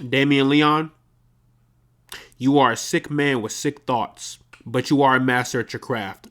Damien Leon, you are a sick man with sick thoughts, but you are a master at your craft.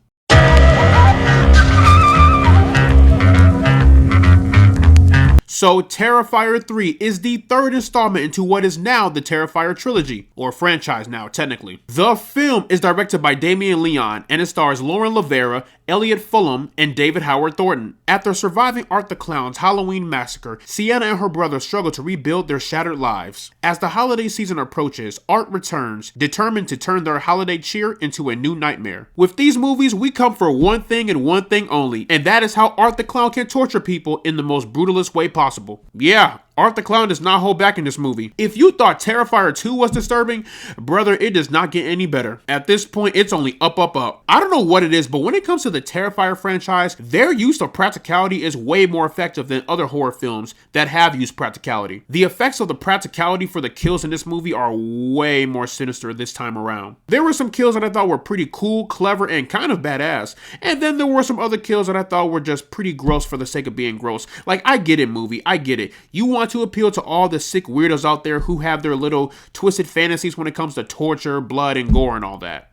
So, Terrifier 3 is the third installment into what is now the Terrifier trilogy, or franchise now, technically. The film is directed by Damien Leon, and it stars Lauren Lavera, Elliot Fulham, and David Howard Thornton. After surviving Art the Clown's Halloween massacre, Sienna and her brother struggle to rebuild their shattered lives. As the holiday season approaches, Art returns, determined to turn their holiday cheer into a new nightmare. With these movies, we come for one thing and one thing only, and that is how Art the Clown can torture people in the most brutalist way possible. Yeah, Art the Clown does not hold back in this movie. If you thought Terrifier 2 was disturbing, brother, it does not get any better. At this point, it's only up, up, up. I don't know what it is, but when it comes to the Terrifier franchise, their use of practicality is way more effective than other horror films that have used practicality. The effects of the practicality for the kills in this movie are way more sinister this time around. There were some kills that I thought were pretty cool, clever, and kind of badass. And then there were some other kills that I thought were just pretty gross for the sake of being gross. Like, I get it, movie. I get it. You want to appeal to all the sick weirdos out there who have their little twisted fantasies when it comes to torture, blood, and gore and all that.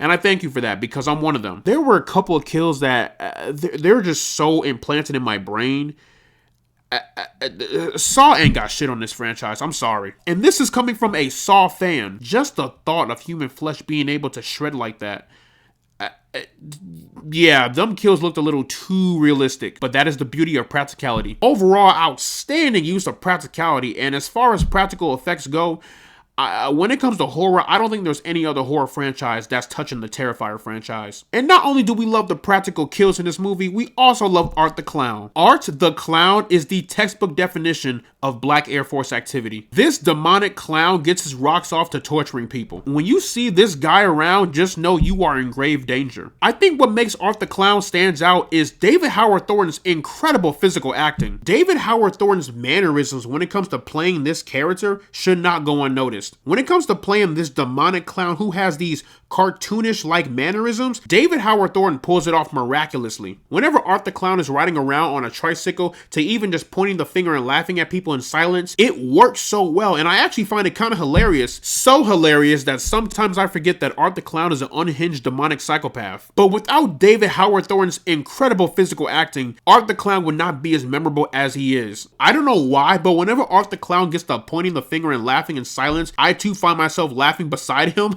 And I thank you for that, because I'm one of them. There were a couple of kills that they're just so implanted in my brain. Saw ain't got shit on this franchise, I'm sorry. And this is coming from a Saw fan. Just the thought of human flesh being able to shred like that. Yeah, them kills looked a little too realistic, but that is the beauty of practicality. Overall, outstanding use of practicality, and as far as practical effects go, when it comes to horror, I don't think there's any other horror franchise that's touching the Terrifier franchise. And not only do we love the practical kills in this movie, we also love Art the Clown. Art the Clown is the textbook definition of Black Air Force activity. This demonic clown gets his rocks off to torturing people. When you see this guy around, just know you are in grave danger. I think what makes Art the Clown stands out is David Howard Thornton's incredible physical acting. David Howard Thornton's mannerisms when it comes to playing this character should not go unnoticed. When it comes to playing this demonic clown who has these cartoonish-like mannerisms, David Howard Thornton pulls it off miraculously. Whenever Art the Clown is riding around on a tricycle to even just pointing the finger and laughing at people in silence, it works so well, and I actually find it kind of hilarious. So hilarious that sometimes I forget that Art the Clown is an unhinged demonic psychopath. But without David Howard Thornton's incredible physical acting, Art the Clown would not be as memorable as he is. I don't know why, but whenever Art the Clown gets to pointing the finger and laughing in silence, I too find myself laughing beside him.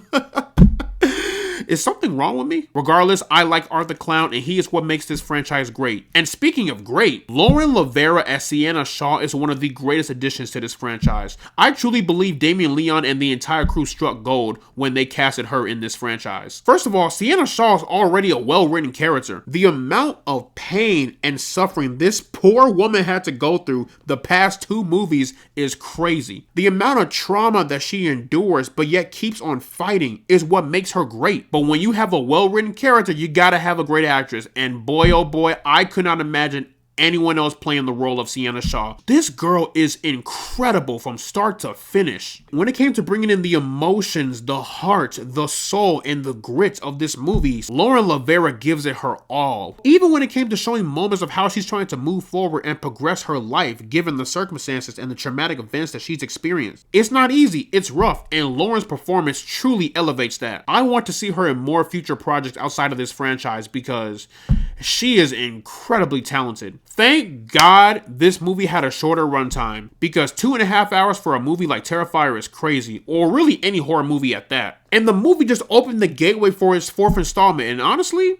Is something wrong with me? Regardless, I like Art the Clown, and he is what makes this franchise great. And speaking of great, Lauren Lavera as Sienna Shaw is one of the greatest additions to this franchise. I truly believe Damien Leon and the entire crew struck gold when they casted her in this franchise. First of all, Sienna Shaw is already a well-written character. The amount of pain and suffering this poor woman had to go through the past 2 movies is crazy. The amount of trauma that she endures but yet keeps on fighting is what makes her great. But when you have a well-written character, you gotta have a great actress. And boy, oh boy, I could not imagine anyone else playing the role of Sienna Shaw. This girl is incredible from start to finish. When it came to bringing in the emotions, the heart, the soul, and the grit of this movie, Lauren Lavera gives it her all. Even when it came to showing moments of how she's trying to move forward and progress her life given the circumstances and the traumatic events that she's experienced. It's not easy, it's rough, and Lauren's performance truly elevates that. I want to see her in more future projects outside of this franchise because she is incredibly talented. Thank God this movie had a shorter runtime, because 2.5 hours for a movie like Terrifier is crazy, or really any horror movie at that. And the movie just opened the gateway for its 4th installment, and honestly,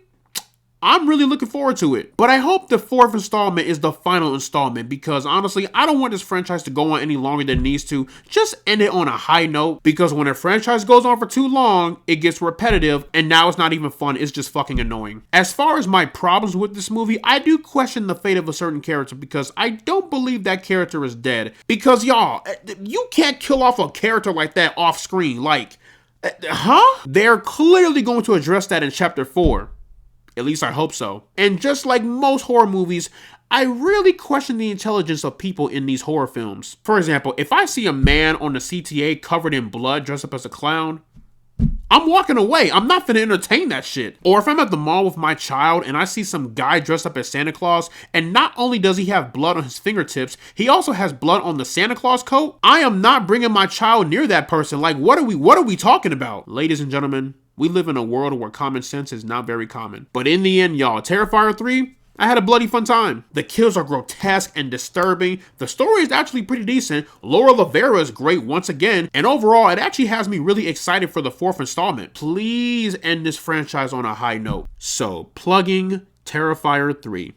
I'm really looking forward to it. But I hope the 4th installment is the final installment, because honestly, I don't want this franchise to go on any longer than it needs to. Just end it on a high note, because when a franchise goes on for too long, it gets repetitive, and now it's not even fun, it's just fucking annoying. As far as my problems with this movie, I do question the fate of a certain character, because I don't believe that character is dead. Because y'all, you can't kill off a character like that off screen, like, huh? They're clearly going to address that in chapter 4. At least I hope so. And just like most horror movies, I really question the intelligence of people in these horror films. For example, if I see a man on the CTA covered in blood dressed up as a clown, I'm walking away. I'm not finna entertain that shit. Or if I'm at the mall with my child and I see some guy dressed up as Santa Claus, and not only does he have blood on his fingertips, he also has blood on the Santa Claus coat, I am not bringing my child near that person. Like, what are we talking about? Ladies and gentlemen, we live in a world where common sense is not very common. But in the end, y'all, Terrifier 3, I had a bloody fun time. The kills are grotesque and disturbing. The story is actually pretty decent. Laura Lavera is great once again. And overall, it actually has me really excited for the 4th installment. Please end this franchise on a high note. So, plugging Terrifier 3.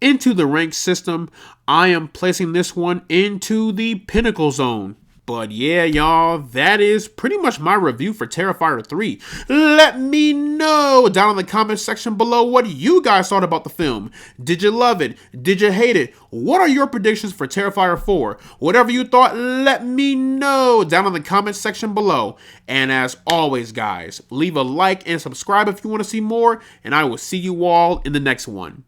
Into the rank system, I am placing this one into the pinnacle zone. But yeah, y'all, that is pretty much my review for Terrifier 3. Let me know down in the comment section below what you guys thought about the film. Did you love it? Did you hate it? What are your predictions for Terrifier 4? Whatever you thought, let me know down in the comment section below. And as always, guys, leave a like and subscribe if you want to see more, and I will see you all in the next one.